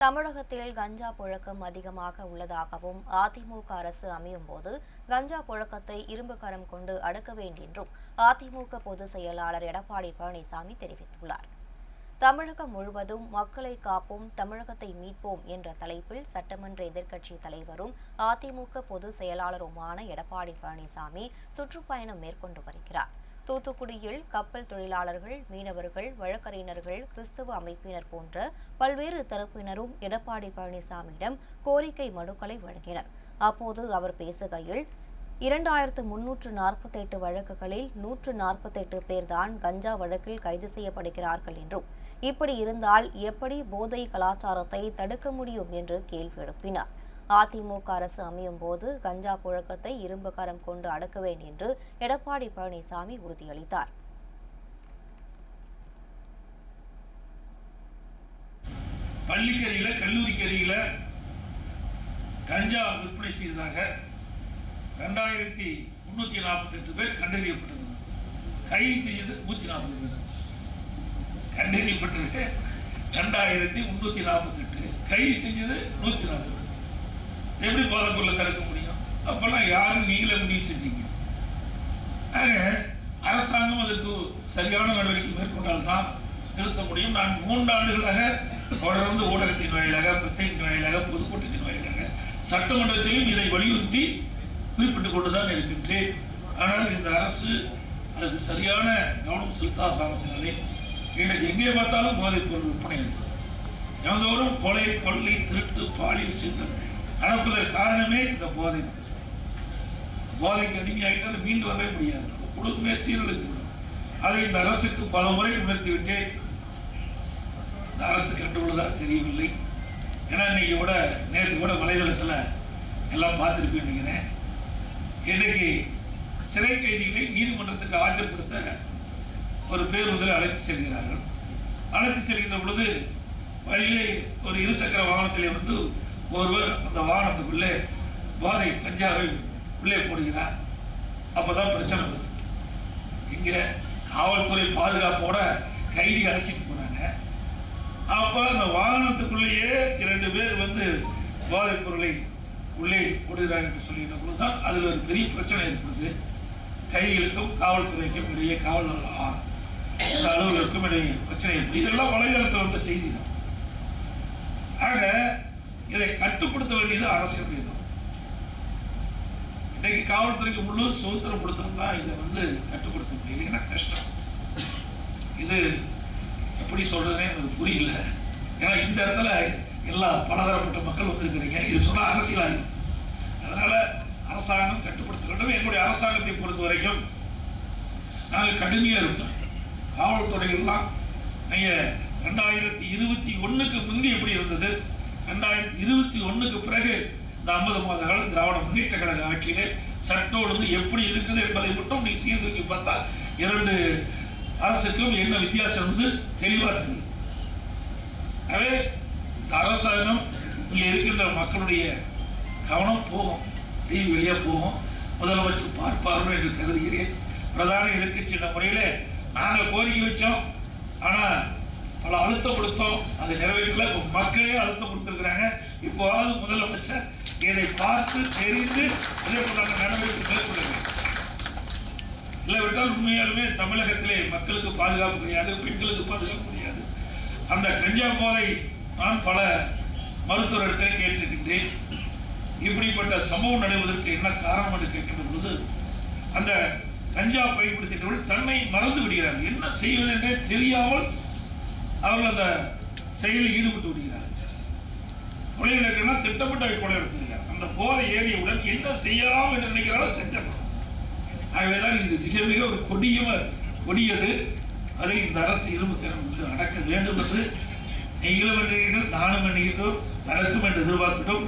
தமிழகத்தில் கஞ்சா புழக்கம் அதிகமாக உள்ளதாகவும் அதிமுக அரசு அமையும் போது கஞ்சா புழக்கத்தை இரும்பு கரம் கொண்டு அடக்க வேண்டுமென்றும் அதிமுக பொதுச் செயலாளர் எடப்பாடி பழனிசாமி தெரிவித்துள்ளார். தமிழகம் முழுவதும் மக்களை காப்போம், தமிழகத்தை மீட்போம் என்ற தலைப்பில் சட்டமன்ற எதிர்க்கட்சித் தலைவரும் அதிமுக பொதுச் செயலாளருமான எடப்பாடி பழனிசாமி சுற்றுப்பயணம் மேற்கொண்டு வருகிறார். தூத்துக்குடியில் கப்பல் தொழிலாளர்கள், மீனவர்கள், வழக்கறிஞர்கள், கிறிஸ்தவ அமைப்பினர் போன்ற பல்வேறு தரப்பினரும் எடப்பாடி பழனிசாமியிடம் கோரிக்கை மனுக்களை வழங்கினர். அப்போது அவர் பேசுகையில் 2348 வழக்குகளில் 148 பேர்தான் கஞ்சா வழக்கில் கைது செய்யப்படுகிறார்கள் என்றும், இப்படி இருந்தால் எப்படி போதை கலாச்சாரத்தை தடுக்க முடியும் என்று கேள்வி எழுப்பினார். அதிமுக அரசு அமையும் போது கஞ்சா புழக்கத்தை இரும்பு கரம் கொண்டு அடக்க வேண்டும் என்று எடப்பாடி பழனிசாமி உறுதியளித்தார். பள்ளிக்கரையில, கல்லூரிக்கரையில கஞ்சா விற்பனை செய்ததாக 2348 பேர் கண்டறியப்பட்டது. கைது செய்தது 140 பேர். கண்டறியப்பட்டது 2348, கைது செஞ்சது 140 பேர். எப்படி போதைக்குள்ள திறக்க முடியும்? அப்பெல்லாம் யாரும் நீங்களே முடிவு செஞ்சீங்க. அரசாங்கம் அதற்கு சரியான நடவடிக்கை மேற்கொண்டால்தான் நிறுத்த முடியும். நான் 3 ஆண்டுகளாக தொடர்ந்து ஊடகத்தின் வாயிலாக, பத்திரிகையின் வாயிலாக, பொதுக்கூட்டத்தின் வாயிலாக, சட்டமன்றத்திலும் இதை வலியுறுத்தி குறிப்பிட்டுக் கொண்டுதான் இருக்கின்றேன். ஆனால் இந்த அரசு அதற்கு சரியான கவனம் செலுத்தாத காரணத்தினாலே இன்றைக்கு எங்கே பார்த்தாலும் போதைப் பொருள் விற்பனை எவந்தோறும் கொலை, கொள்ளை, திருட்டு, பாலியல் சிந்தனை நடப்பதற்கு காரணமே இந்த போதை. போதைக்கு அடிமையாகிட்டால் மீண்டு வரவே முடியாது. குடும்பமே சீரழிந்துவிடும். அதை இந்த அரசுக்கு பல முறை உணர்த்திவிட்டேன். இந்த அரசு கண்டுள்ளதா தெரியவில்லை. ஏன்னா இன்னைக்கு கூட, நேற்று கூட வலைதளத்தில் எல்லாம் பார்த்துருப்பேன் நினைக்கிறேன். இன்றைக்கு சிறை கைதிகளை நீதிமன்றத்துக்கு ஆஜர்படுத்த ஒரு பேருந்தில் அழைத்து செல்கிறார்கள். அழைத்து செல்கின்ற பொழுது வழியிலே ஒரு இருசக்கர வாகனத்திலே வந்து ஒருவர் அந்த வாகனத்துக்குள்ளே போதை கஞ்சாவை உள்ளே போடுகிறார். அப்பதான் பிரச்சனை வருது. இங்க காவல்துறை பாதுகாப்போட கைதி அழைச்சிட்டு போனாங்க. அப்ப அந்த வாகனத்துக்குள்ளேயே 2 பேர் வந்து போதைப் பொருளை உள்ளே போடுகிறார் என்று சொல்லுகின்ற பொழுதுதான் அதுல ஒரு பெரிய பிரச்சனை ஏற்படுது. கைதிகளுக்கும் காவல்துறைக்கும் இடையே, காவல் அலுவலருக்கும் இடையே பிரச்சனை ஏற்படுது. இதெல்லாம் வலைதளத்தில் வந்த செய்தி தான். ஆக இதை கட்டுப்படுத்த வேண்டியது அரசியல் தான். இன்னைக்கு காவல்துறைக்கு முழு சுதந்திரம் கொடுத்தா இதை வந்து கட்டுப்படுத்த முடியல. கஷ்டம். இது எப்படி சொல்றதுன்னே எனக்கு புரியல. ஏன்னா இந்த இடத்துல எல்லா பலதரப்பட்ட மக்கள் வந்திருக்கிறீங்க. இது சொன்னா அரசியலாகும். அதனால அரசாங்கம் கட்டுப்படுத்த வேண்டும். எங்களுடைய அரசாங்கத்தை பொறுத்த வரைக்கும் நாங்கள் கடுமையா இருப்போம். காவல்துறையெல்லாம் 2021க்கு முந்தி எப்படி இருந்தது, 2021க்கு பிறகு இந்த 50 மாத கால திராவிட முன்னேற்ற கழக ஆட்சியிலே சட்ட ஒழுங்கு எப்படி இருக்குது என்பதை மட்டும் நீ சீர்தூக்கி பார்த்தா 2 அரசுக்கும் என்ன வித்தியாசம் வந்து தெளிவா இருக்குது. எனவே இந்த அரசாங்கம் இங்கே இருக்கின்ற மக்களுடைய கவனம் போகும், டிவி வெளியே போகும், முதலமைச்சர் பார்ப்பார்கள் என்று கருதுகிறேன். பிரதான எதிர்க்கட்சி முறையில நாங்கள் கோரிக்கை வச்சோம். ஆனா பல அழுத்தம் கொடுத்தோம், அதை நிறைவேற்றல. மக்களே அழுத்தம் கொடுத்திருக்கிறாங்க. இப்போது முதலமைச்சர் இதை பார்த்து தெரிந்து இதற்குண்டான நடவடிக்கை மேற்கொள்ள. இல்லாவிட்டால் உண்மையாலுமே தமிழகத்திலே மக்களுக்கு பாதுகாப்பு கிடையாது, பெண்களுக்கு பாதுகாப்பு கிடையாது. அந்த கஞ்சா போதை நான் பல மருத்துவரிடத்திலே கேட்டிருக்கின்றேன். இப்படிப்பட்ட சம்பவம் நடைவதற்கு என்ன காரணம் என்று கேட்கின்ற பொழுது அந்த கஞ்சா பயன்படுத்தியவர்கள் தன்னை மறந்து விடுகிறார்கள். என்ன செய்வது என்றே தெரியாமல் அவர்கள் அந்த செயலில் ஈடுபட்டு விடுகிறார்கள். கொலைகளுக்குன்னா திட்டமிட்ட கொலை எடுத்துகிறார். அந்த போதை ஏறியவுடன் என்ன செய்யலாம் என்று நினைக்கிறாலும் செஞ்சலாம். ஆகவேதான் இது மிக மிக ஒரு கொடியது. அதை இந்த அரசு இரும்பு அடக்க வேண்டும் என்று நீங்களும் எண்ணுகிறீர்கள், நானும் எண்ணுகிறோம், நடக்கும் என்று எதிர்பார்க்கிறோம்.